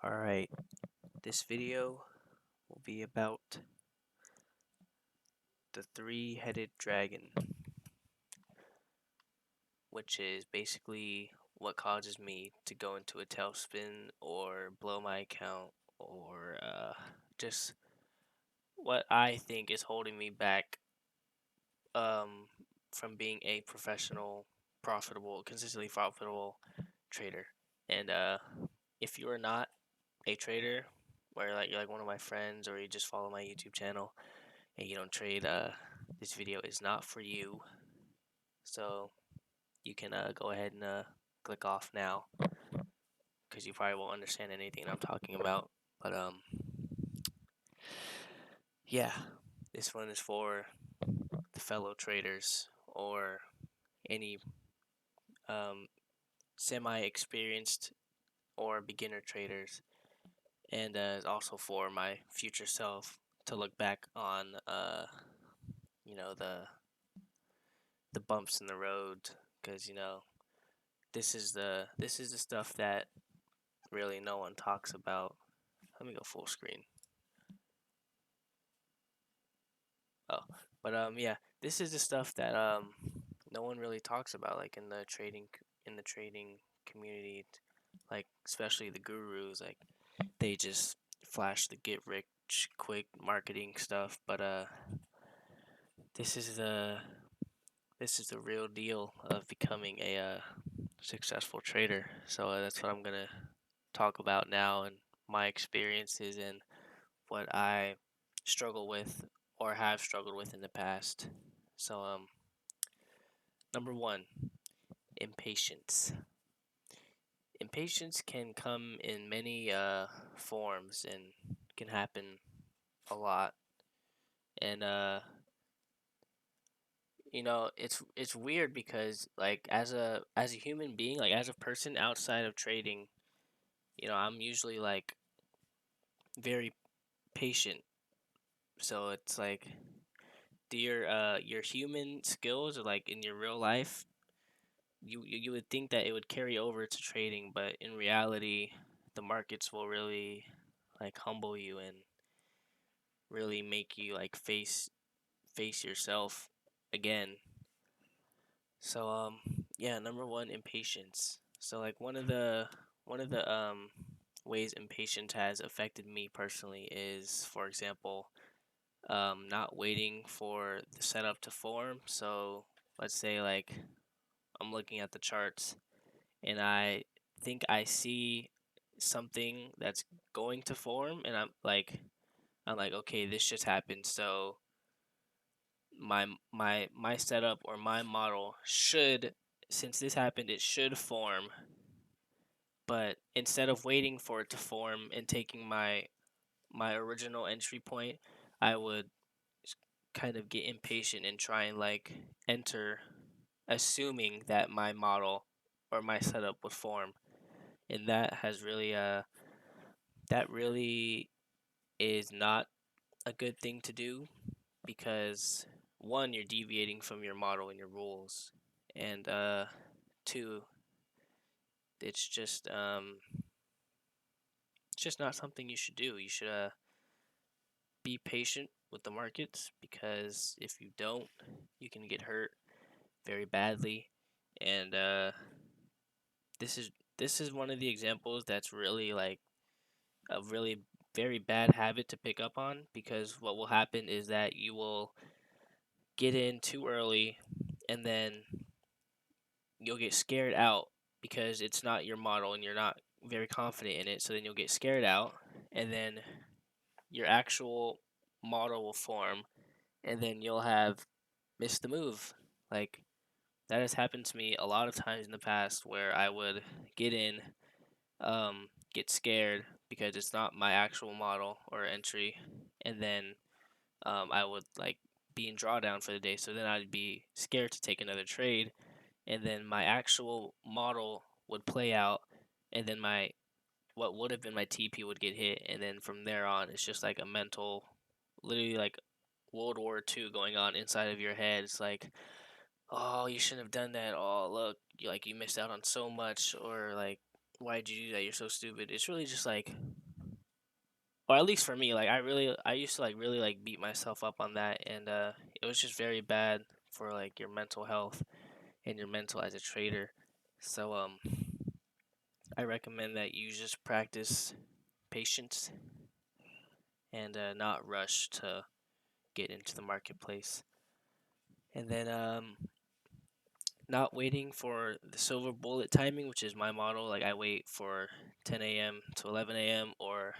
Alright, this video will be about the three-headed dragon, which is basically what causes me to go into a tailspin or blow my account or just what I think is holding me back um, from being a professional, consistently profitable trader. And if you are not a trader, where like you're like one of my friends or you just follow my YouTube channel and you don't trade, this video is not for you. So you can go ahead and click off now because you probably won't understand anything I'm talking about. But yeah, this one is for the fellow traders or any um, semi-experienced or beginner traders, and it's also for my future self to look back on, you know, the bumps in the road, because this is the stuff that really no one talks about. Let me go full screen. Oh, but yeah, this is the stuff that no one really talks about, like in the trading community, like especially the gurus. Like they just flash the get rich quick marketing stuff, but this is the this is the real deal of becoming a successful trader. So that's what I'm gonna talk about now, and my experiences and what I struggle with or have struggled with in the past. So number one, impatience. Impatience can come in many forms and can happen a lot. And it's weird because like as a human being, like as a person outside of trading, I'm usually like very patient. So it's like your human skills or like in your real life, you would think that it would carry over to trading, but in reality, the markets will really like humble you and really make you like face yourself again. So yeah, number one, impatience. So like one of the ways impatience has affected me personally is, for example, not waiting for the setup to form. So let's say like I'm looking at the charts and I think I see something that's going to form, and I'm like, okay, this just happened. So my setup or my model should, since this happened, it should form. But instead of waiting for it to form and taking my original entry point, I would kind of get impatient and try and like enter, assuming that my model or my setup would form. And that really is not a good thing to do, because one, you're deviating from your model and your rules, and two, it's just not something you should do. You should be patient with the markets, because if you don't, you can get hurt very badly. And this is this is one of the examples that's really like a really very bad habit to pick up on, because what will happen is that you will get in too early, and then you'll get scared out because it's not your model and you're not very confident in it. So then you'll get scared out, and then your actual model will form, and then you'll have missed the move. Like that has happened to me a lot of times in the past, where I would get in, get scared because it's not my actual model or entry, and then I would like be in drawdown for the day. So then I'd be scared to take another trade, and then my actual model would play out, and then my what would have been my TP would get hit, and then from there on, it's just like a mental, literally like World War II going on inside of your head. It's like, oh, you shouldn't have done that. Oh, look, you missed out on so much, or like why'd you do that? You're so stupid. It's really just like, or at least for me, like I used to like really like beat myself up on that, and it was just very bad for like your mental health and your mental as a trader. So I recommend that you just practice patience and not rush to get into the marketplace. And then not waiting for the silver bullet timing, which is my model. Like I wait for 10 a.m. to 11 a.m. or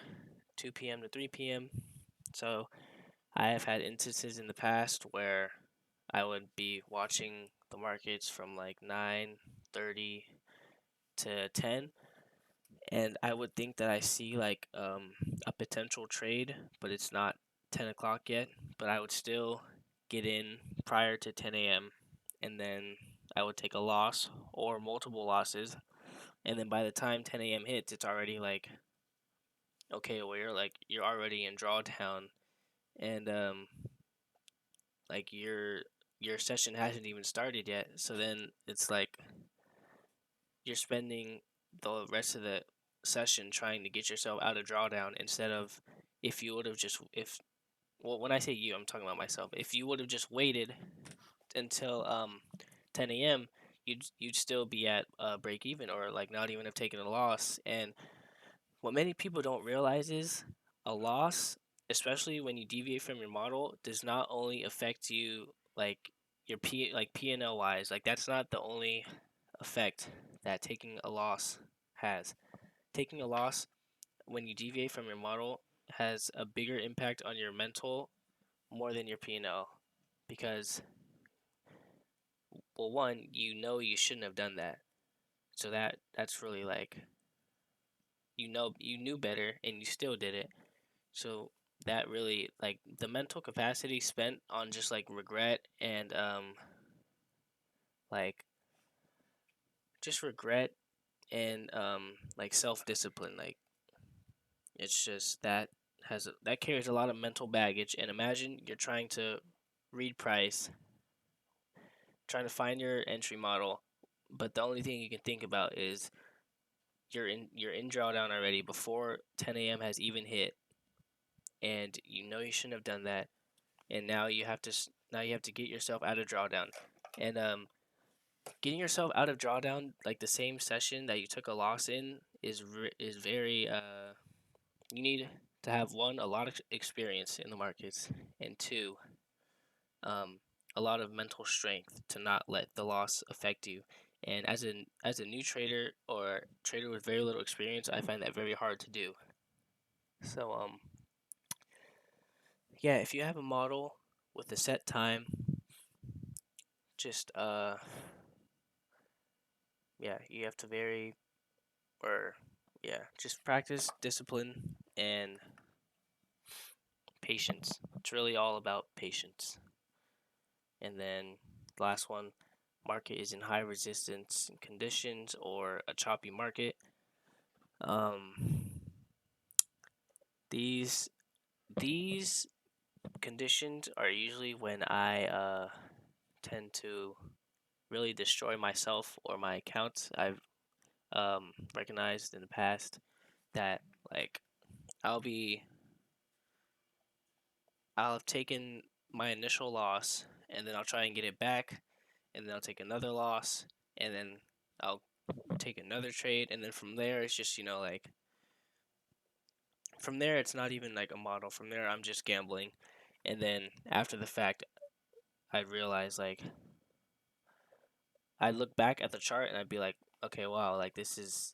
2 p.m. to 3 p.m. So I have had instances in the past where I would be watching the markets from like 9:30 to 10, and I would think that I see like a potential trade, but it's not 10 o'clock yet. But I would still get in prior to 10 a.m. and then I would take a loss or multiple losses, and then by the time 10 a.m. hits, it's already like, okay, well you're already in drawdown, and like your session hasn't even started yet. So then it's like you're spending the rest of the session trying to get yourself out of drawdown instead of, if you would have just if well, when I say you, I'm talking about myself. If you would have just waited until 10 a.m., you'd still be at break even, or like not even have taken a loss. And what many people don't realize is a loss, especially when you deviate from your model, does not only affect you like your P and L wise. Like that's not the only effect that taking a loss has. Taking a loss when you deviate from your model has a bigger impact on your mental more than your P&L, because, well, one, you know you shouldn't have done that. So that's really like, you knew better and you still did it. So that really, like, the mental capacity spent on just like regret and like just regret and like self-discipline, like it's just that carries a lot of mental baggage. And imagine you're trying to read price, trying to find your entry model, but the only thing you can think about is you're in drawdown already before 10 a.m. has even hit, and you know you shouldn't have done that. And now you have to get yourself out of drawdown, and getting yourself out of drawdown like the same session that you took a loss in is very you need to have, one, a lot of experience in the markets, and two, um, a lot of mental strength to not let the loss affect you. And as a new trader or trader with very little experience, I find that very hard to do. So yeah, if you have a model with a set time, just yeah, you have to vary, or yeah, just practice discipline and patience. It's really all about patience. And then last one, market is in high resistance conditions or a choppy market. Um, these these conditions are usually when I tend to really destroy myself or my accounts. I've recognized in the past that like I'll be I'll have taken my initial loss, and then I'll try and get it back, and then I'll take another loss, and then I'll take another trade, and then from there it's just, like, from there it's not even like a model. From there I'm just gambling. And then after the fact, I realize, like, I look back at the chart and I'd be like, okay, wow, like this is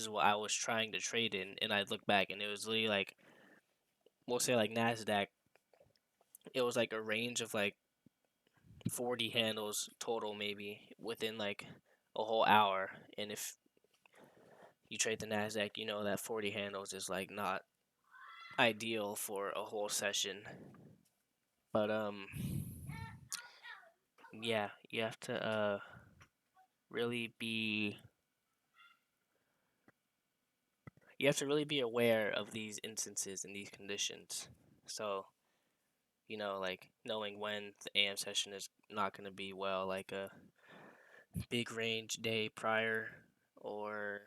what I was trying to trade in. And I'd look back and it was literally like, we'll say like Nasdaq, it was like a range of like 40 handles total, maybe within like a whole hour. And if you trade the Nasdaq, you know that 40 handles is like not ideal for a whole session. But yeah, you have to really be you have to really be aware of these instances and these conditions. So, like knowing when the AM session is not going to be well, like a big range day prior, or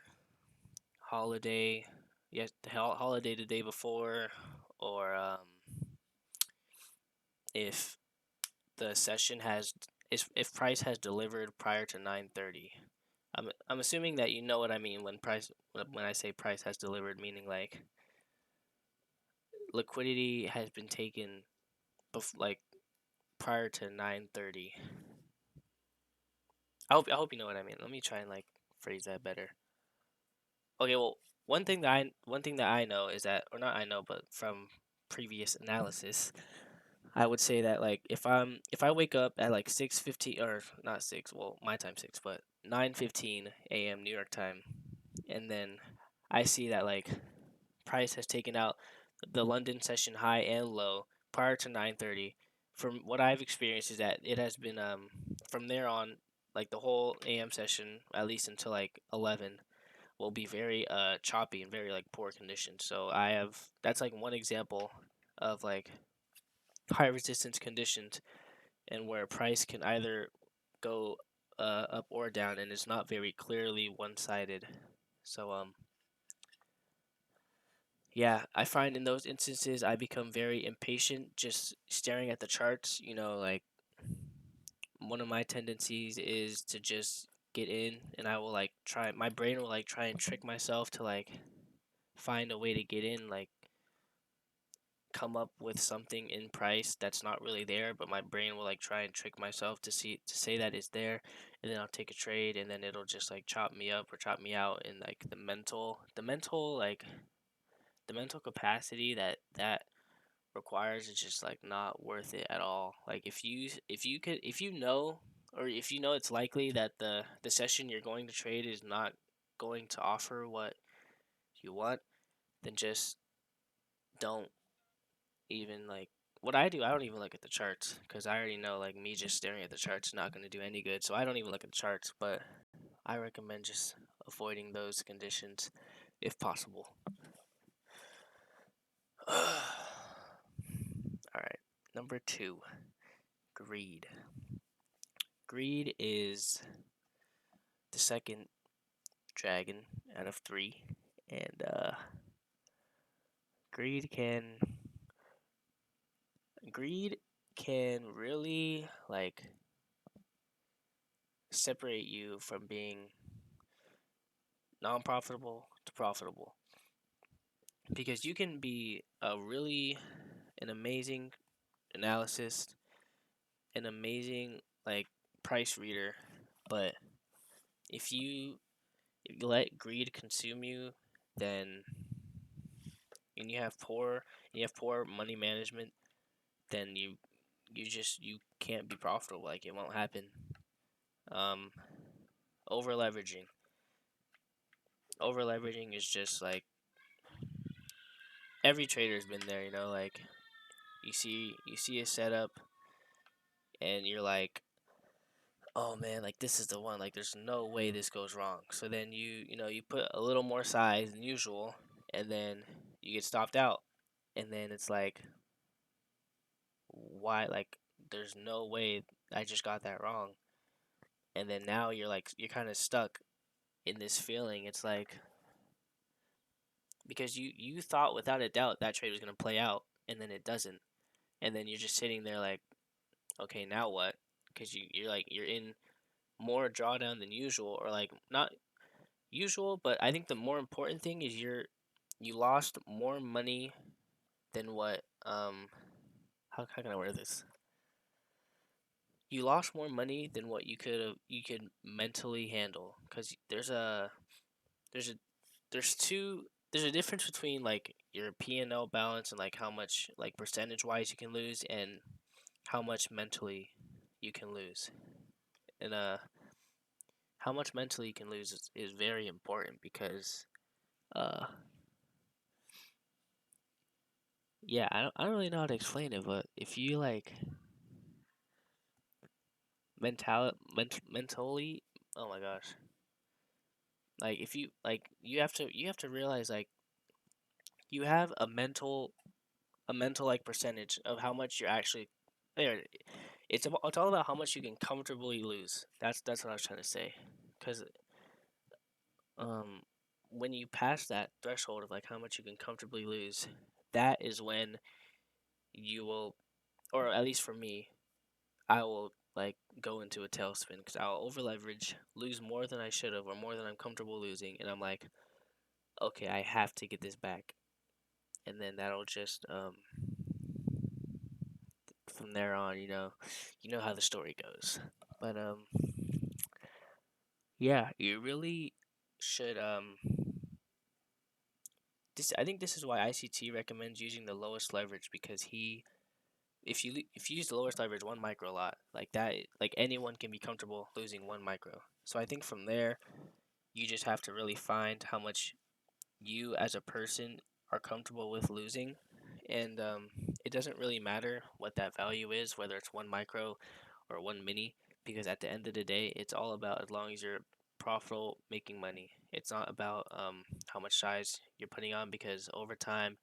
holiday, yes, the holiday the day before, or if the session has if price has delivered prior to 9:30. I'm assuming that you know what I mean when I say price has delivered, meaning like liquidity has been taken like prior to 9:30. I hope you know what I mean. Let me try and like phrase that better. Okay, well, one thing that I know is that, or not I know, but from previous analysis, I would say that like if I wake up at like 6:15, or not 6, well, my time 6, but 9:15 a.m. New York time, and then I see that like price has taken out the London session high and low prior to 9:30. From what I've experienced is that it has been from there on, like the whole AM session at least until like 11 will be very choppy and very like poor conditions. So I have that's like one example of like high resistance conditions, and where price can either go up or down, and it's not very clearly one-sided. So yeah, I find in those instances I become very impatient just staring at the charts. Like one of my tendencies is to just get in, and I will like try, my brain will like try and trick myself to like find a way to get in, like come up with something in price that's not really there, but my brain will like try and trick myself to say that it's there, and then I'll take a trade, and then it'll just like chop me up or chop me out, and like the mental capacity that requires is just like not worth it at all. Like if you know, or if you know it's likely that the session you're going to trade is not going to offer what you want, then just don't even like what I do. I don't even look at the charts because I already know like me just staring at the charts is not going to do any good. So I don't even look at the charts, but I recommend just avoiding those conditions if possible. All right. Number 2, greed. Greed is the second dragon out of 3, and greed can greed can really like separate you from being non-profitable to profitable, because you can be an amazing analyst, an amazing like price reader, but if you let greed consume you, then and you have poor money management, then you can't be profitable. Like it won't happen. Um, over leveraging. Over leveraging is just like every trader's been there. Like you see a setup, and you're like, oh man, like this is the one. Like there's no way this goes wrong. So then you put a little more size than usual, and then you get stopped out, and then it's like, why? Like there's no way I just got that wrong. And then now you're kind of stuck in this feeling. It's like, because you thought without a doubt that trade was going to play out, and then it doesn't, and then you're just sitting there like, okay, now what? Because you're in more drawdown than usual, or like not usual, but I think the more important thing is you lost more money than what how can I word this? You lost more money than what you could mentally handle, because there's a there's a difference between like your P&L balance and like how much like percentage wise you can lose, and how much mentally you can lose. And how much mentally you can lose is very important, because uh yeah, I don't really know how to explain it, but if you like mentally, oh my gosh, like if you like you have to realize like you have a mental like percentage of how much you're actually there. It's all about how much you can comfortably lose. That's what I was trying to say. Cause um when you pass that threshold of like how much you can comfortably lose, that is when you will, or at least for me, I will like go into a tailspin because I'll over leverage, lose more than I should have, or more than I'm comfortable losing, and I'm like, okay, I have to get this back, and then that'll just from there on, you know how the story goes. But yeah, you really should this I think this is why ICT recommends using the lowest leverage because if you use the lowest leverage 1 micro lot like that, like anyone can be comfortable losing 1 micro. So I think from there you just have to really find how much you as a person are comfortable with losing, and it doesn't really matter what that value is, whether it's 1 micro or 1 mini, because at the end of the day, it's all about as long as you're profitable making money. It's not about how much size you're putting on, because over time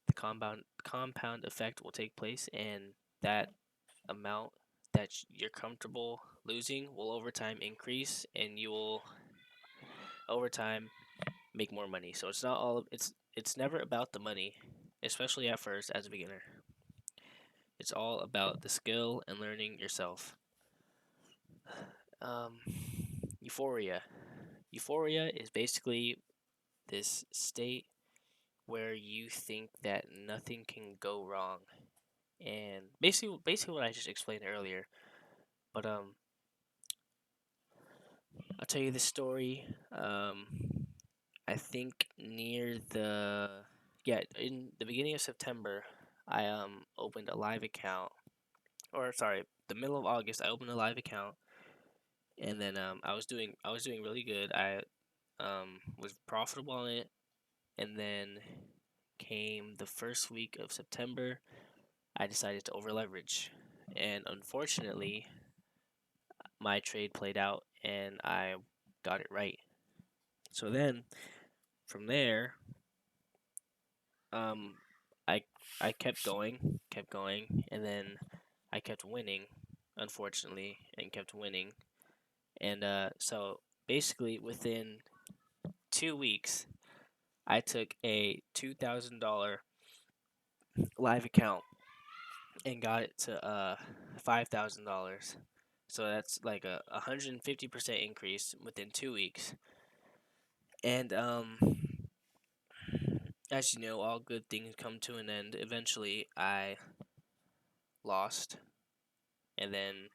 the compound effect will take place, and that amount that you're comfortable losing will over time increase, and you will over time make more money. So it's never about the money, especially at first as a beginner. It's all about the skill and learning yourself. Um, euphoria. Euphoria is basically this state where you think that nothing can go wrong, and basically what I just explained earlier. But I'll tell you the story. I think near the yeah in the beginning of September, I opened a live account, or sorry, the middle of August I opened a live account, and then I was doing really good. I was profitable on it, and then came the first week of September, I decided to over leverage, and unfortunately, my trade played out, and I got it right. So then from there, um, I I kept going, and then I kept winning, unfortunately, and kept winning, and so basically within 2 weeks, I took a $2,000 live account and got it to $5,000. So that's like a 150% increase within 2 weeks. And as you know, all good things come to an end. Eventually, I lost, and then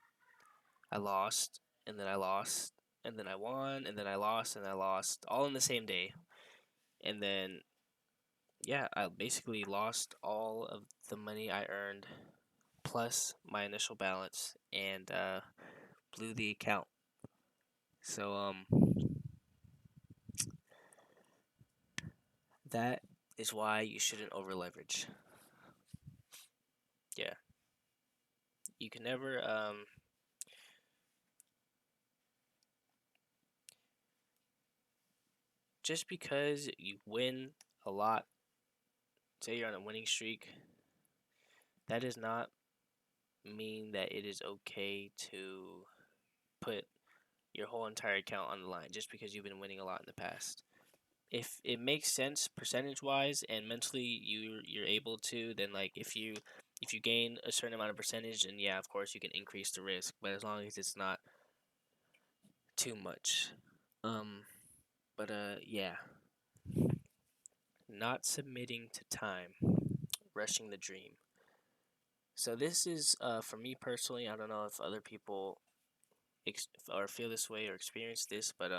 I lost, and then I lost, and then I won, and then I lost, and I lost, all in the same day. And then, yeah, I basically lost all of the money I earned plus my initial balance, and blew the account. So that is why you shouldn't over leverage. Yeah, you can never just because you win a lot, say you're on a winning streak, that does not mean that it is okay to put your whole entire account on the line just because you've been winning a lot in the past. If it makes sense percentage wise and mentally you're able to, then like if you gain a certain amount of percentage, then yeah, of course you can increase the risk, but as long as it's not too much. Um but yeah, not submitting to time, rushing the dream. So this is for me personally, I don't know if other people or feel this way or experience this, but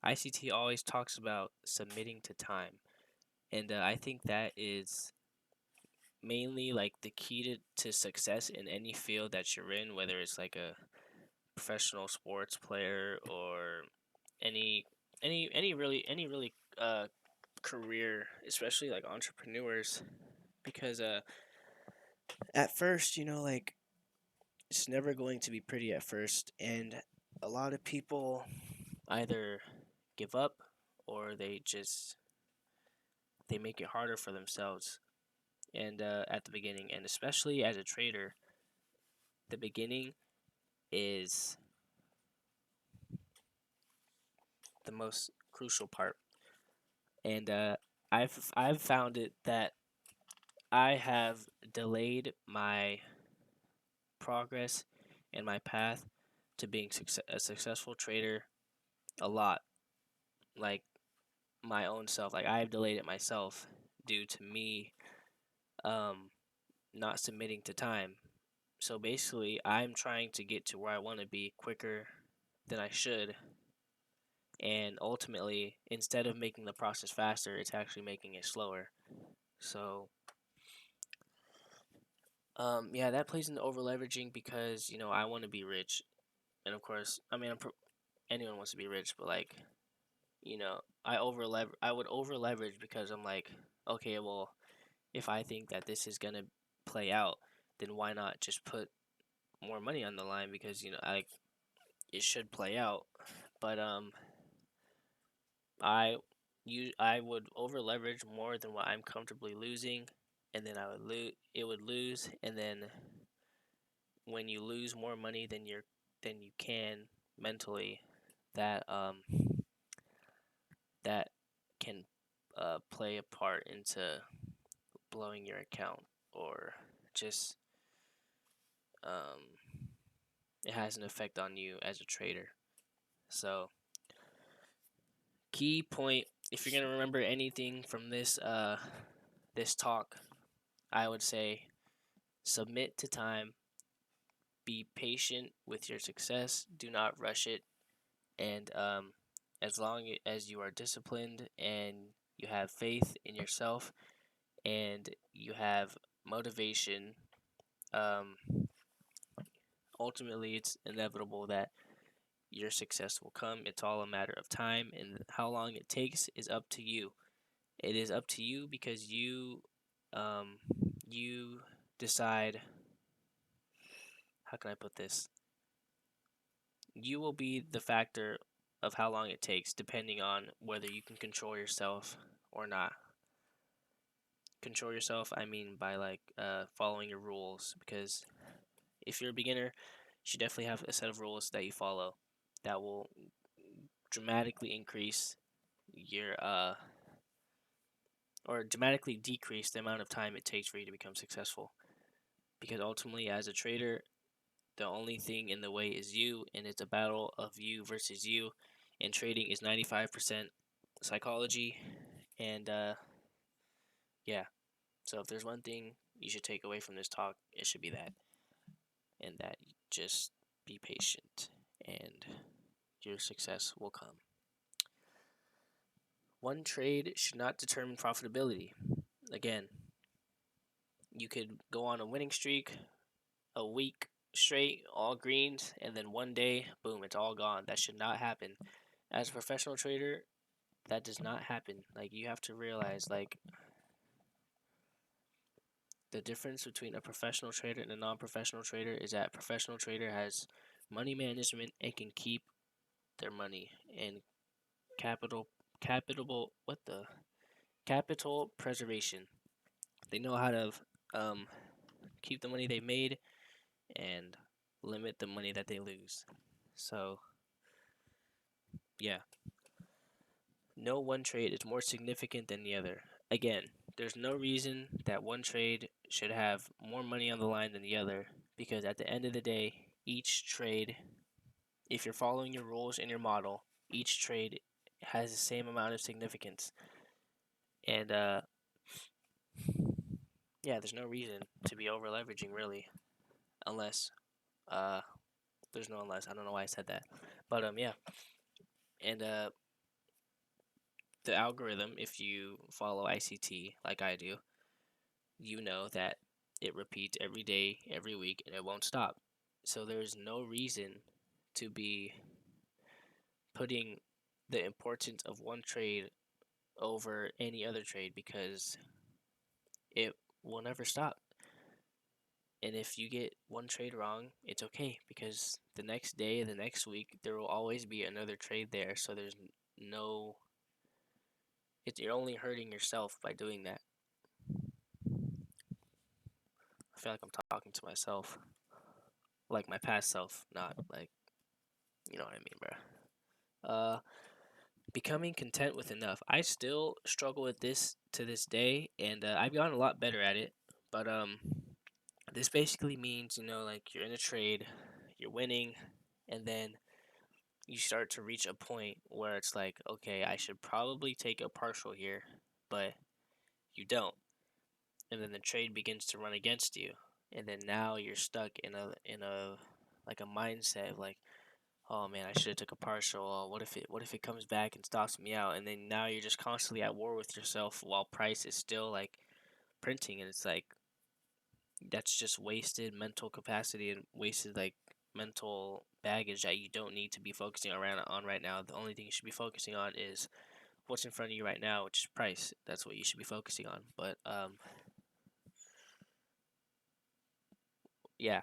ICT always talks about submitting to time, and I think that is mainly like the key to success in any field that you're in, whether it's like a professional sports player or any any really career, especially like entrepreneurs, because at first, like it's never going to be pretty at first, and a lot of people either give up or they make it harder for themselves, and at the beginning, and especially as a trader, the beginning is the most crucial part. And I've found it that I have delayed my progress and my path to being a successful trader a lot. Like my own self, like I've delayed it myself due to me um not submitting to time. So basically, I'm trying to get to where I want to be quicker than I should, and ultimately, instead of making the process faster, it's actually making it slower. So, yeah, that plays into over leveraging because I want to be rich, and of course, I mean, anyone wants to be rich, but like, I would over leverage because I'm like, okay, well, if I think that this is gonna play out, then why not just put more money on the line because it should play out. But I would over leverage more than what I'm comfortably losing, and then I would lose. It would lose, and then when you lose more money than you can mentally, that that can play a part into blowing your account or just um, it has an effect on you as a trader. So key point, if you're gonna remember anything from this talk, I would say submit to time, be patient with your success, do not rush it, and as long as you are disciplined and you have faith in yourself and you have motivation, um, ultimately it's inevitable that your success will come. It's all a matter of time, and how long it takes is up to you. It is up to you because um, you decide. How can I put this? You will be the factor of how long it takes, depending on whether you can control yourself or not. Control yourself, I mean by like following your rules, because if you're a beginner, you should definitely have a set of rules that you follow that will dramatically increase your or dramatically decrease the amount of time it takes for you to become successful. Because ultimately, as a trader, the only thing in the way is you, and it's a battle of you versus you. And trading is 95% psychology. And yeah, so if there's one thing you should take away from this talk, it should be that. And that just be patient, and your success will come. One trade should not determine profitability. Again, you could go on a winning streak a week straight, all greens, and then one day, boom, it's all gone. That should not happen. As a professional trader, that does not happen. Like, you have to realize, like, the difference between a professional trader and a non-professional trader is that a professional trader has money management and can keep their money and capital what the capital preservation. They know how to um keep the money they made and limit the money that they lose. So yeah, no one trade is more significant than the other. Again, there's no reason that one trade should have more money on the line than the other, because at the end of the day, each trade, if you're following your rules and your model, each trade has the same amount of significance. And yeah, there's no reason to be over leveraging really, unless uh there's no unless. I don't know why I said that. But yeah. And the algorithm, if you follow ICT like I do, you know that it repeats every day, every week, and it won't stop. So there's no reason to be putting the importance of one trade over any other trade because it will never stop. And if you get one trade wrong, it's okay because the next day, the next week, there will always be another trade there. So there's no, you're only hurting yourself by doing that. I feel like I'm talking to myself, like my past self, not like, you know what I mean, bro. Uh, becoming content with enough. I still struggle with this to this day, and I've gotten a lot better at it. But this basically means, like you're in a trade, you're winning, and then you start to reach a point where it's like, okay, I should probably take a partial here, but you don't. And then the trade begins to run against you. And then now you're stuck in a like a mindset of like, oh man, I should have took a partial. Oh, what if it comes back and stops me out? And then now you're just constantly at war with yourself while price is still like printing, and it's like that's just wasted mental capacity and wasted like mental baggage that you don't need to be focusing around on right now. The only thing you should be focusing on is what's in front of you right now, which is price. That's what you should be focusing on. But yeah,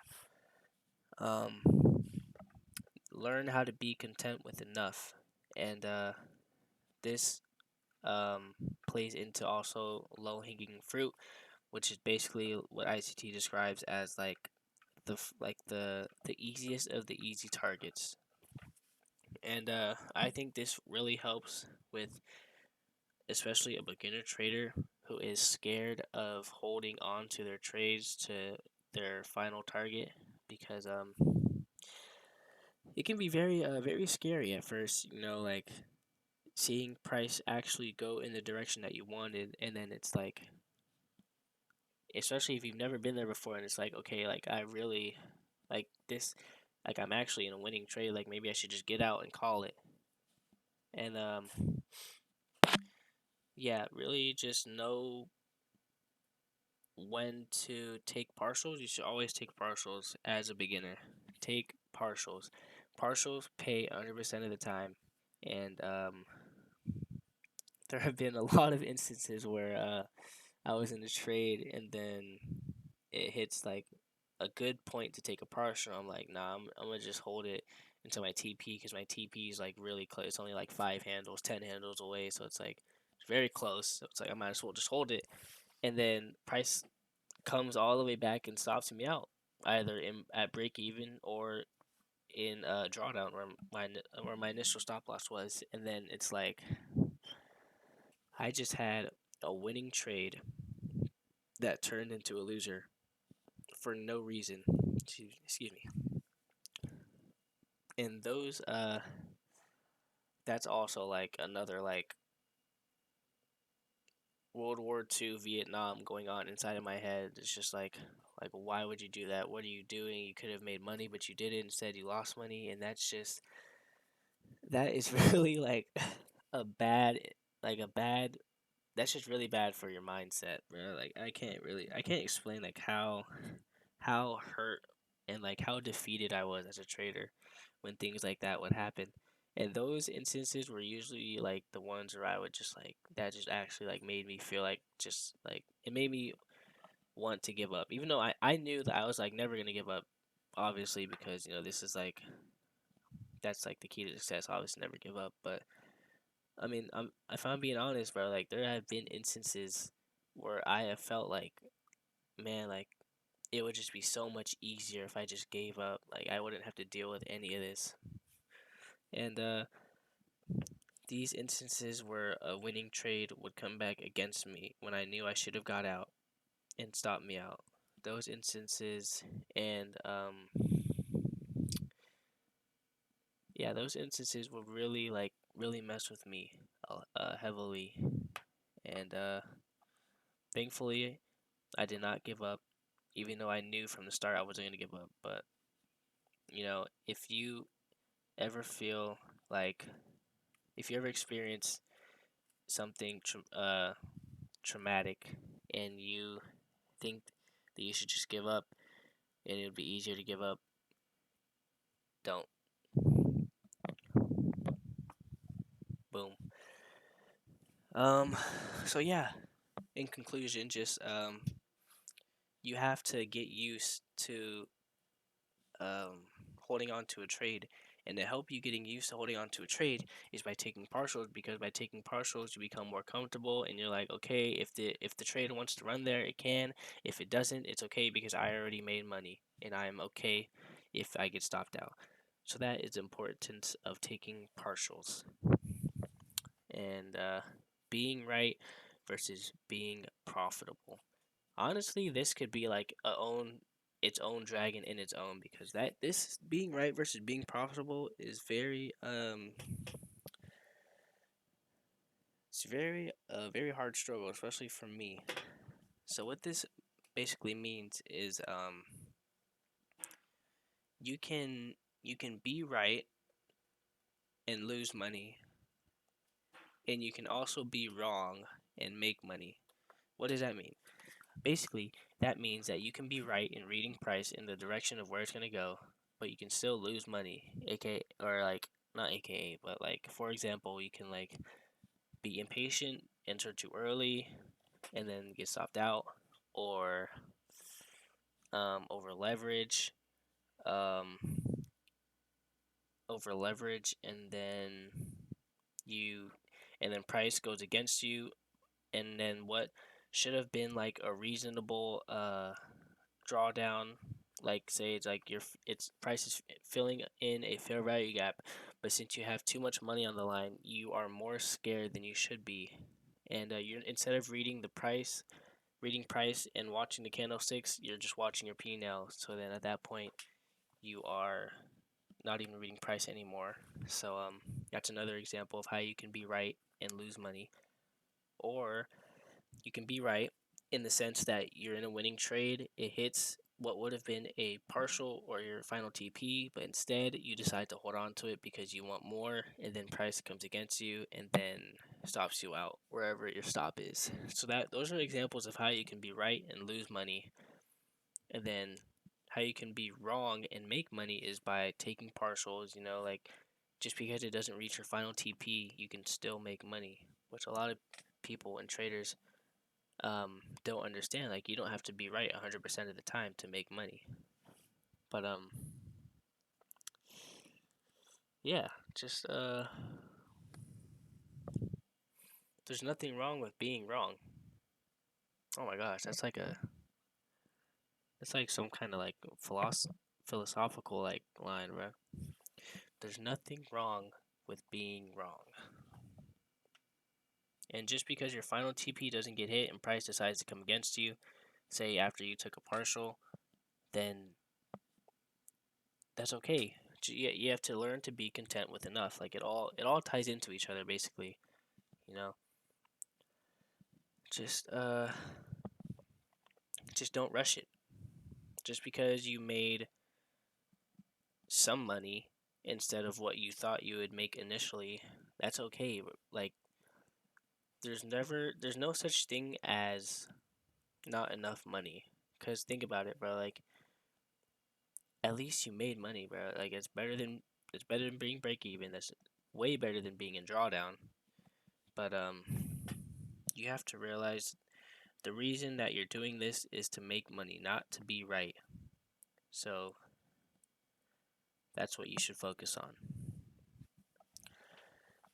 um, learn how to be content with enough, and this plays into also low hanging fruit, which is basically what ICT describes as like the easiest of the easy targets. And I think this really helps with especially a beginner trader who is scared of holding on to their trades to their final target, because it can be very scary at first, like seeing price actually go in the direction that you wanted, and then it's like, especially if you've never been there before, and it's like, okay, like I really like this, like I'm actually in a winning trade, like maybe I should just get out and call it. And yeah, really just know when to take partials. You should always take partials as a beginner. Take partials. Partials pay 100% of the time, and there have been a lot of instances where I was in a trade and then it hits like a good point to take a partial. I'm like, nah, I'm gonna just hold it until my TP, because my TP is like really close. It's only like 5 handles, 10 handles away, so it's like it's very close. So it's like I might as well just hold it. And then price comes all the way back and stops me out, either in at break even or in drawdown where my initial stop loss was. And then it's like I just had a winning trade that turned into a loser for no reason. Excuse me. And those that's also like another like World War II Vietnam going on inside of my head. It's just like why would you do that? What are you doing? You could have made money, but you didn't. Instead, you lost money, and that is really like a bad a bad that's just really bad for your mindset, bro. Like I can't explain like how hurt and like how defeated I was as a trader when things like that would happen. And those instances were usually like the ones where I would just like that just actually like made me feel like just like it made me want to give up. Even though I knew that I was like never gonna give up, obviously, because this is like that's like the key to success, obviously never give up. But I mean, if I'm being honest, bro, like there have been instances where I have felt like, man, like it would just be so much easier if I just gave up. Like I wouldn't have to deal with any of this. And these instances where a winning trade would come back against me when I knew I should have got out and stopped me out. Those instances, and yeah, those instances would really really mess with me heavily. And thankfully, I did not give up, even though I knew from the start I wasn't gonna give up. But if you ever feel like if you ever experience something traumatic and you think that you should just give up and it would be easier to give up, don't. Boom. Um, so yeah, in conclusion, just you have to get used to holding on to a trade. And to help you getting used to holding on to a trade is by taking partials, because by taking partials you become more comfortable and you're like, okay, if the trade wants to run there, it can. If it doesn't, it's okay because I already made money and I'm okay if I get stopped out. So that is the importance of taking partials. and being right versus being profitable. Honestly, this could be like its own dragon in its own, because that this being right versus being profitable is very hard struggle, especially for me. So what this basically means is you can you can be right and lose money, and you can also be wrong and make money. What does that mean? Basically, that means that you can be right in reading price in the direction of where it's gonna go, but you can still lose money. AKA, or like not AKA, but like for example, you can like be impatient, enter too early, and then get stopped out, or over leverage, um, and then you, and then price goes against you, and then what should have been like a reasonable drawdown, like say it's like its price is filling in a fair value gap, but since you have too much money on the line, you are more scared than you should be, and you're, instead of reading price and watching the candlesticks, you're just watching your P&L. So then at that point, you are not even reading price anymore. So that's another example of how you can be right and lose money, or you can be right in the sense that you're in a winning trade. It hits what would have been a partial or your final TP, but instead you decide to hold on to it because you want more, and then price comes against you and then stops you out wherever your stop is. So that those are examples of how you can be right and lose money. And then how you can be wrong and make money is by taking partials, like just because it doesn't reach your final TP, you can still make money, which a lot of people and traders don't understand. Like, you don't have to be right 100% of the time to make money. But yeah, just there's nothing wrong with being wrong. Oh my gosh, that's like some kind of like philosophical like line, bro. There's nothing wrong with being wrong. And just because your final TP doesn't get hit and price decides to come against you, say after you took a partial, then that's okay. You have to learn to be content with enough. Like, it all ties into each other basically. You know, just just don't rush it. Just because you made some money instead of what you thought you would make initially, that's okay. Like, there's no such thing as not enough money. Cause think about it, bro. Like, at least you made money, bro. Like, it's better than being break even. That's way better than being in drawdown. But you have to realize the reason that you're doing this is to make money, not to be right. So that's what you should focus on.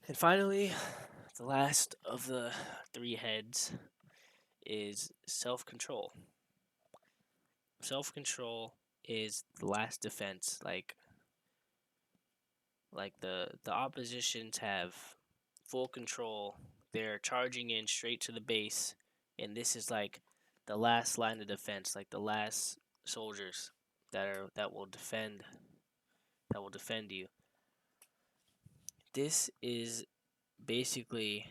And finally, the last of the three heads is self-control. Self-control is the last defense. Like the oppositions have full control. They're charging in straight to the base, and this is like the last line of defense, like the last soldiers that will defend you. This is basically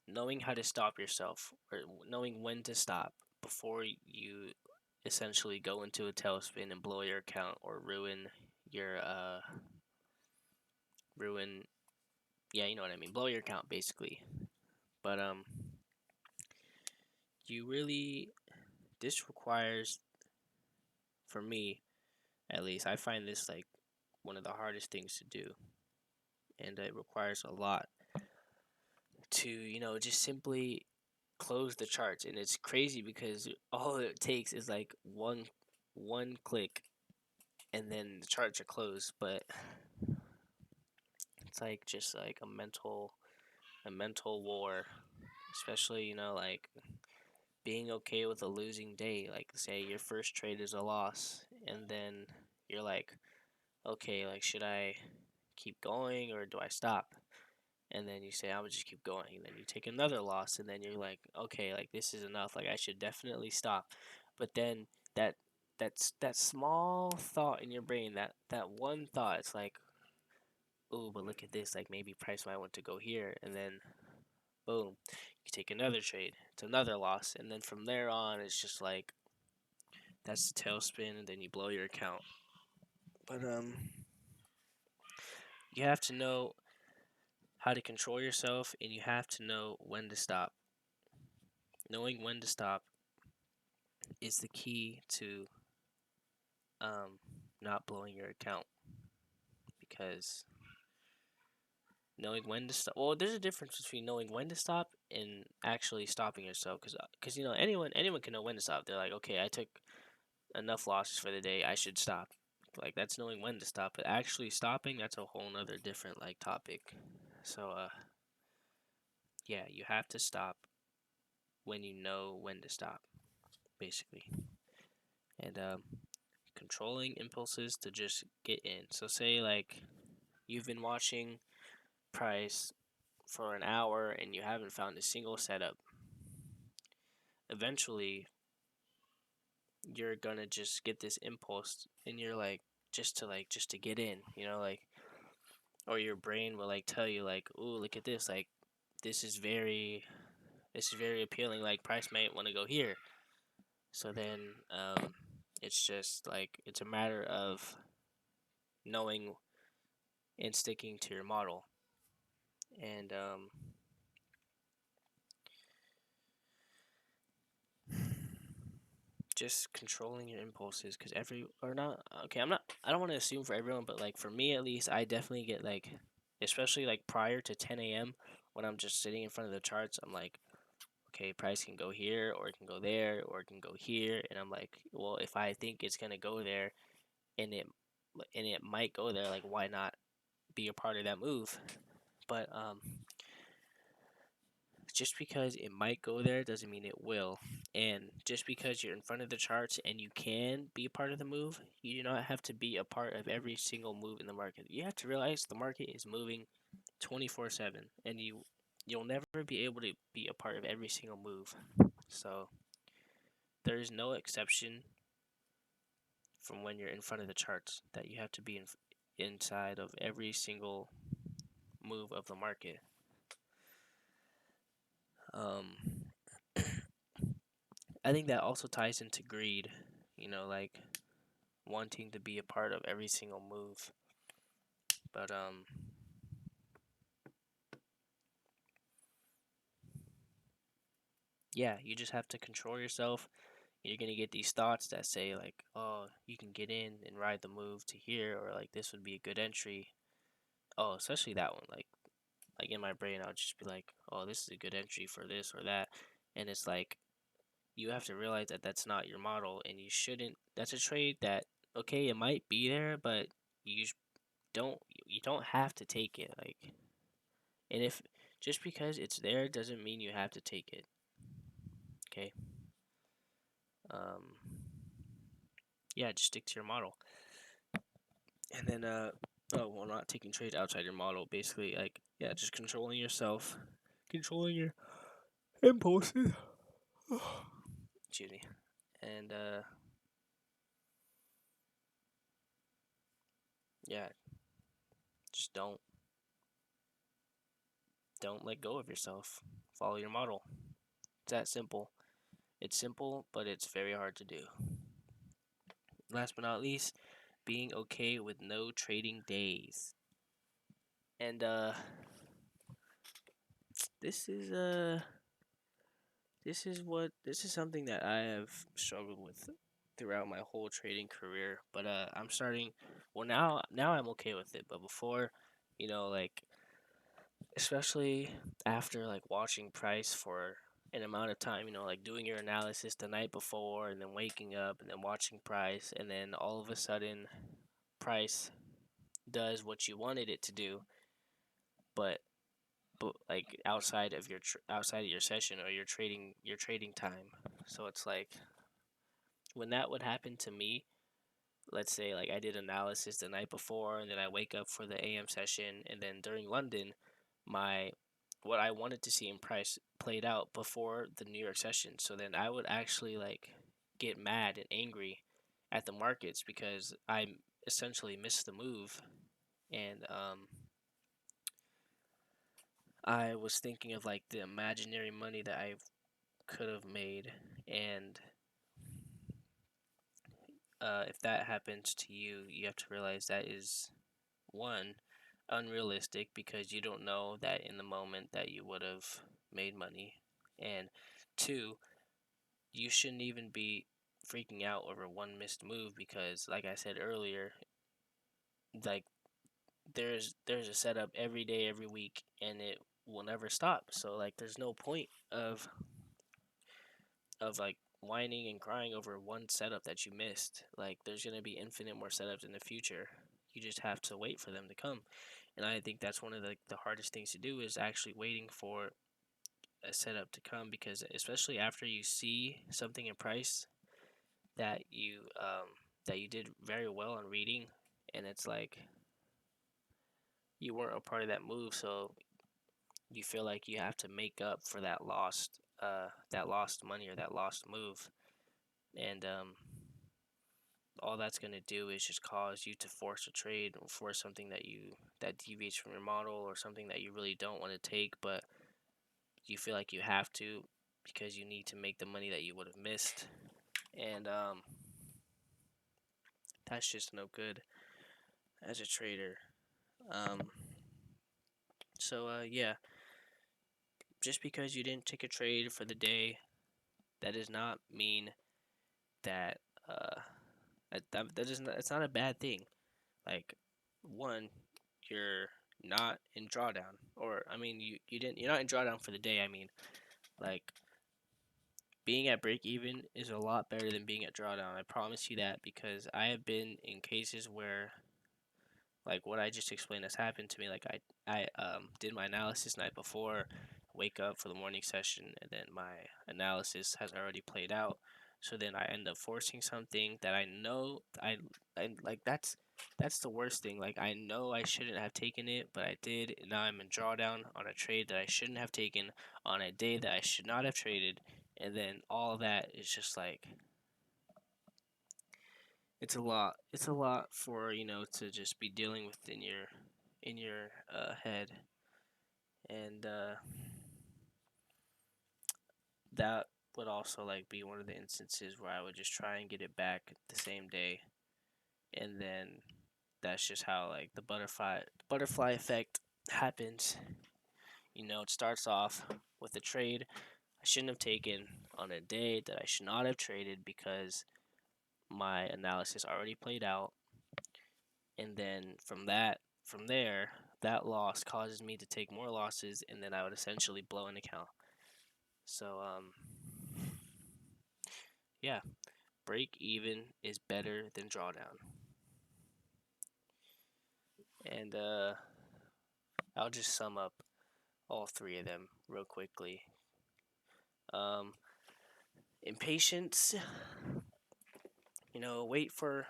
knowing how to stop yourself, or knowing when to stop before you essentially go into a tailspin and blow your account, or your ruin yeah, you know what I mean, blow your account basically. But you really this requires, for me at least, I find this like one of the hardest things to do, and it requires a lot to just simply close the charts. And it's crazy because all it takes is like one click, and then the charts are closed. But it's like just like a mental war, especially like being okay with a losing day. Like, say your first trade is a loss, and then you're like, okay, like, should I keep going or do I stop? and then you say I would just keep going, and then you take another loss, and then you're like, okay, like this is enough, like I should definitely stop. But then that that small thought in your brain, that one thought, it's like, oh, but look at this, like maybe price might want to go here, and then boom, you take another trade, it's another loss, and then from there on, it's just like that's the tailspin, and then you blow your account. But you have to know how to control yourself, and you have to know when to stop. Knowing when to stop is the key to not blowing your account, because knowing when to stop. Well, there's a difference between knowing when to stop and actually stopping yourself. Because anyone can know when to stop. They're like, okay, I took enough losses for the day, I should stop. Like that's knowing when to stop. But actually stopping, that's a whole nother different like topic. So yeah, you have to stop when you know when to stop, basically. And controlling impulses to just get in. So say like you've been watching price for an hour and you haven't found a single setup. Eventually, you're gonna just get this impulse, and you're like, just to get in, like, or your brain will like tell you like, "Ooh, look at this! Like, this is very, this is very appealing. Like, price might want to go here." So then, it's just like it's a matter of knowing and sticking to your model, and just controlling your impulses, because every or not okay, I don't want to assume for everyone, but like for me at least, I definitely get like, especially like prior to 10 a.m. when I'm just sitting in front of the charts, I'm like, okay, price can go here, or it can go there, or it can go here, and I'm like, well, if I think it's gonna go there, and it might go there, like why not be a part of that move? But just because it might go there doesn't mean it will. And just because you're in front of the charts and you can be a part of the move, you do not have to be a part of every single move in the market. You have to realize the market is moving 24/7, and you'll never be able to be a part of every single move. So there is no exception from when you're in front of the charts that you have to be inside of every single move of the market. Um, I think that also ties into greed, like wanting to be a part of every single move. But yeah, you just have to control yourself. You're gonna get these thoughts that say like, oh, you can get in and ride the move to here, or like this would be a good entry. Oh, especially that one. Like in my brain, I'll just be like, oh, this is a good entry for this or that, and it's like you have to realize that that's not your model, and you shouldn't. That's a trade that, okay, it might be there, but you don't you don't have to take it. Like, and if just because it's there doesn't mean you have to take it. Okay. Um. Yeah, just stick to your model, and then oh well, not taking trades outside your model. Basically, like, yeah, just controlling yourself, controlling your impulses. Excuse me. And yeah, just don't let go of yourself. Follow your model. It's that simple. It's simple, but it's very hard to do. Last but not least, being okay with no trading days. And this is this is something that I have struggled with throughout my whole trading career. But I'm starting. Well, now I'm okay with it. But before, like, especially after like watching price for an amount of time, like doing your analysis the night before, and then waking up and then watching price, and then all of a sudden price does what you wanted it to do, but like outside of your session, or your trading time. So it's like when that would happen to me, let's say like I did analysis the night before, and then I wake up for the AM session, and then during London my what I wanted to see in price played out before the New York session. So then I would actually like get mad and angry at the markets because I essentially missed the move, and I was thinking of like the imaginary money that I could have made, and if that happens to you, you have to realize that is one unrealistic because you don't know that in the moment that you would have made money, and two, you shouldn't even be freaking out over one missed move because, like I said earlier, like there's a setup every day, every week, and it will never stop. So like, there's no point of like whining and crying over one setup that you missed. Like, there's gonna be infinite more setups in the future. You just have to wait for them to come. And I think that's one of the hardest things to do is actually waiting for a setup to come, because especially after you see something in price that you did very well on reading, and it's like you weren't a part of that move, so you feel like you have to make up for that lost money or that lost move, and all that's going to do is just cause you to force a trade or force something that deviates from your model, or something that you really don't want to take, but you feel like you have to because you need to make the money that you would have missed, and that's just no good as a trader. Um, yeah, just because you didn't take a trade for the day, that does not mean that uh that is not, it's not a bad thing. Like, one, you're not in drawdown, or I mean, you're not in drawdown for the day. I mean, like, being at break even is a lot better than being at drawdown. I promise you that, because I have been in cases where, like, what I just explained has happened to me. Like, I did my analysis night before, wake up for the morning session, and then my analysis has already played out. So then I end up forcing something that I know I like. That's the worst thing. Like, I know I shouldn't have taken it, but I did. And now I'm in drawdown on a trade that I shouldn't have taken on a day that I should not have traded, and then all of that is just like, it's a lot. It's a lot for, to just be dealing with in your head, and that would also like be one of the instances where I would just try and get it back the same day, and then that's just how like the butterfly effect happens. It starts off with a trade I shouldn't have taken on a day that I should not have traded because my analysis already played out, and then from there, that loss causes me to take more losses, and then I would essentially blow an account. So yeah, break even is better than drawdown. And I'll just sum up all three of them real quickly. um Impatience, wait for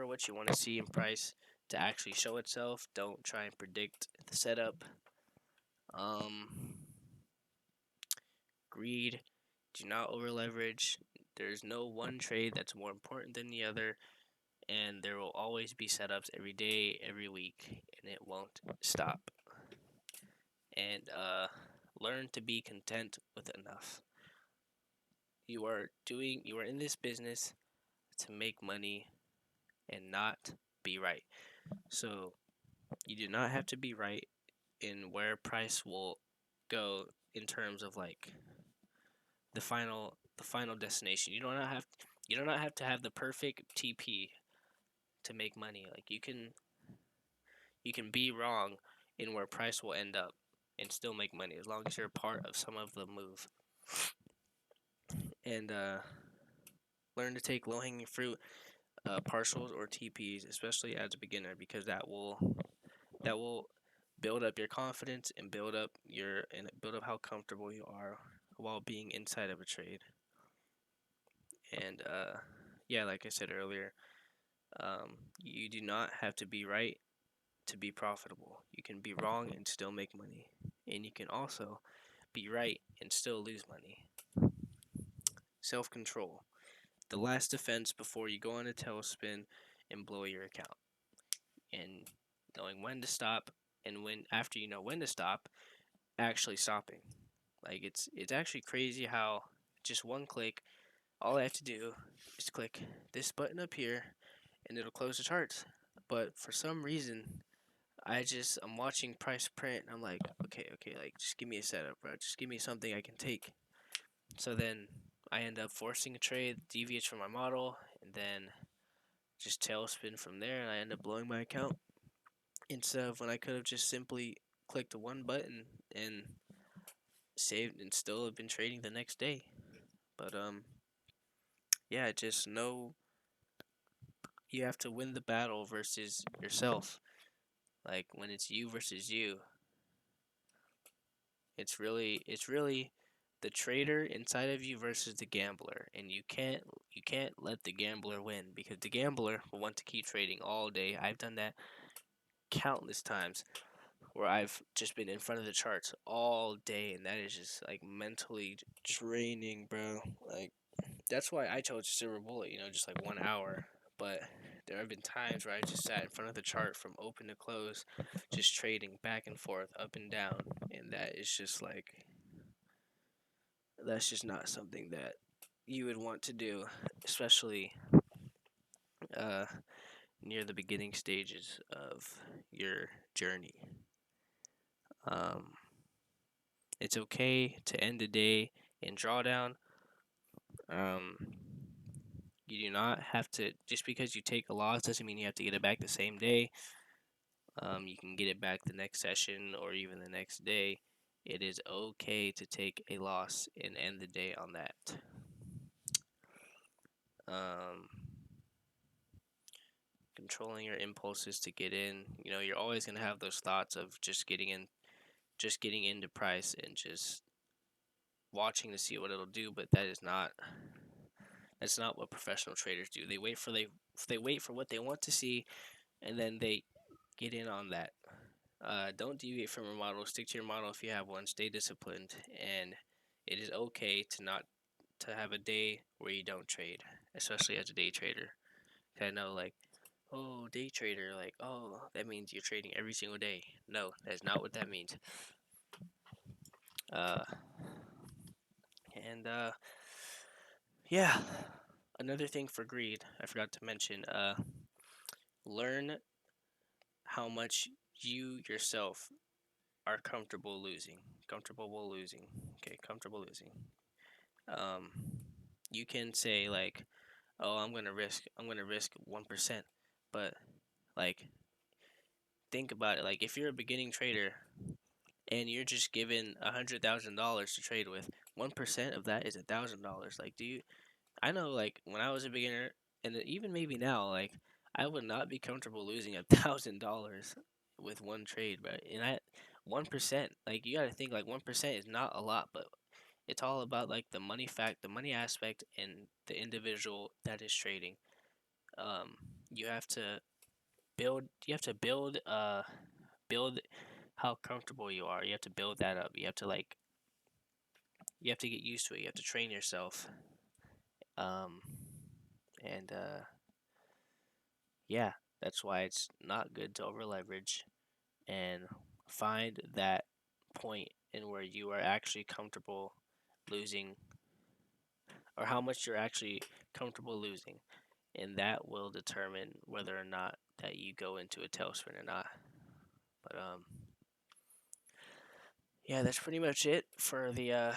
what you want to see in price to actually show itself. Don't try and predict the setup. um Greed, do not over leverage. There's no one trade that's more important than the other, and there will always be setups every day, every week, and it won't stop. And learn to be content with enough. You are in this business to make money and not be right. So you do not have to be right in where price will go in terms of like the final destination. You do not have to have the perfect TP to make money. Like, you can be wrong in where price will end up and still make money as long as you're part of some of the move. And learn to take low hanging fruit, partials or TPs, especially as a beginner, because that will build up your confidence and build up how comfortable you are while being inside of a trade. And yeah, like I said earlier, you do not have to be right to be profitable. You can be wrong and still make money. And you can also be right and still lose money. Self control. The last defense before you go on a tailspin and blow your account. And knowing when to stop, and when after you know when to stop, actually stopping. Like it's actually crazy how just one click, all I have to do is click this button up here and it'll close the charts. But for some reason, I'm watching price print and I'm like, okay, like just give me a setup, bro. Just give me something I can take. So then I end up forcing a trade, deviates from my model, and then just tailspin from there, and I end up blowing my account instead of when I could have just simply clicked one button and saved and still have been trading the next day. But yeah, just know you have to win the battle versus yourself. Like when it's you versus you, it's really the trader inside of you versus the gambler, and you can't let the gambler win because the gambler will want to keep trading all day. I've done that countless times where I've just been in front of the charts all day, and that is just like mentally draining, bro. Like that's why I chose Silver Bullet, just like 1 hour. But there have been times where I just sat in front of the chart from open to close, just trading back and forth, up and down, and that is just like that's just not something that you would want to do, especially uh, near the beginning stages of your journey. Um, it's okay to end the day in drawdown. Um, you do not have to, just because you take a loss doesn't mean you have to get it back the same day. You can get it back the next session or even the next day. It is okay to take a loss and end the day on that. Um, Controlling your impulses to get in. You're always gonna have those thoughts of just getting into price and just watching to see what it'll do, but that's not what professional traders do. They wait for what they want to see, and then they get in on that. Don't deviate from your model. Stick to your model if you have one. Stay disciplined, and it is okay to have a day where you don't trade, especially as a day trader. I know, like, oh, day trader, like, oh, that means you're trading every single day. No, that's not what that means. Uh, and yeah, another thing for greed, I forgot to mention. Learn how much you yourself are comfortable losing. Comfortable losing. Okay, comfortable losing. Um, you can say like, oh, I'm gonna risk 1%, but like, think about it. Like, if you're a beginning trader and you're just given $100,000 to trade with, 1% of that is $1,000. Like, I know, like, when I was a beginner, and even maybe now, like, I would not be comfortable losing $1,000 with one trade, but 1%, like, you got to think like 1% is not a lot, but it's all about like the money aspect, and the individual that is trading. Um, you have to build how comfortable you are. You have to build that up. You have to get used to it. You have to train yourself. Um, and Yeah, that's why it's not good to over leverage, and find that point in where you are actually comfortable losing, or how much you're actually comfortable losing, and that will determine whether or not that you go into a tailspin or not. But yeah, that's pretty much it for the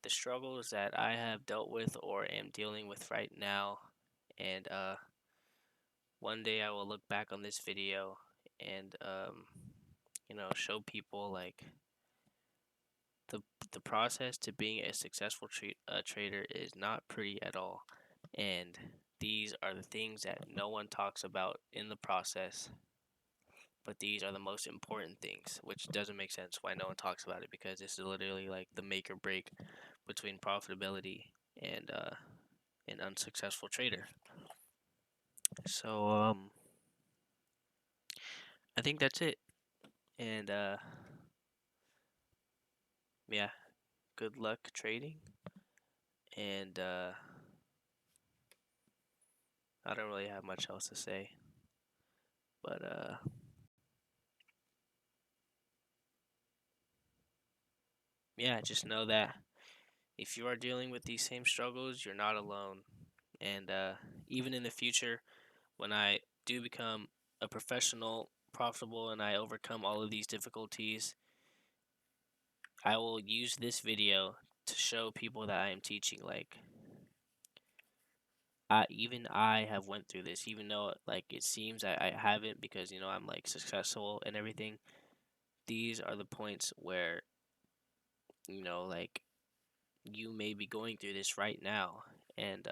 struggles that I have dealt with or am dealing with right now. And one day I will look back on this video and show people like the the process to being a successful trader is not pretty at all, and these are the things that no one talks about in the process, but these are the most important things, which doesn't make sense why no one talks about it, because this is literally like the make or break between profitability and an unsuccessful trader. So I think that's it. And yeah, good luck trading. And I don't really have much else to say. But yeah, just know that if you are dealing with these same struggles, you're not alone. And even in the future, when I do become a professional, profitable, and I overcome all of these difficulties, I will use this video to show people that I am teaching. Like, I have went through this, even though like it seems I haven't, because I'm like successful and everything. These are the points where like you may be going through this right now, and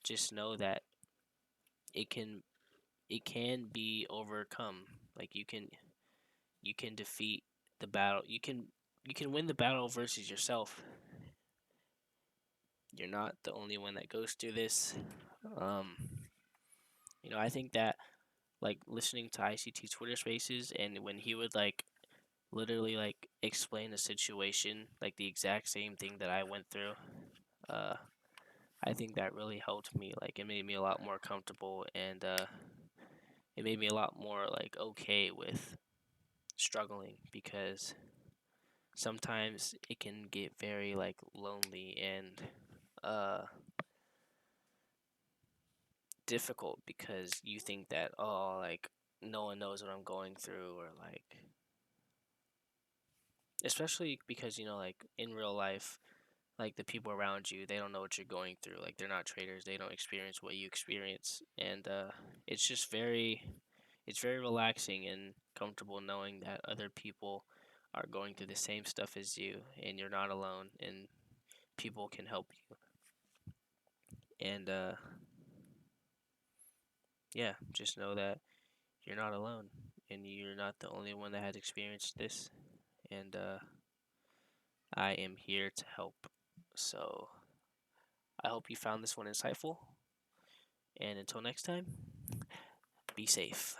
just know that it can it can be overcome. Like you can defeat the battle. You can win the battle versus yourself. You're not the only one that goes through this. Um, I think that like listening to ICT Twitter Spaces, and when he would like literally like explain a situation, like the exact same thing that I went through, uh, I think that really helped me. Like it made me a lot more comfortable, and it made me a lot more like okay with struggling, because sometimes it can get very like lonely and uh difficult, because you think that, oh, like no one knows what I'm going through, or like, especially because like in real life, like the people around you, they don't know what you're going through. Like they're not traders, they don't experience what you experience. And it's just very relaxing and comfortable knowing that other people are going through the same stuff as you, and you're not alone, and people can help you. And yeah, just know that you're not alone, and you're not the only one that has experienced this. And I am here to help. So I hope you found this one insightful. And until next time, be safe.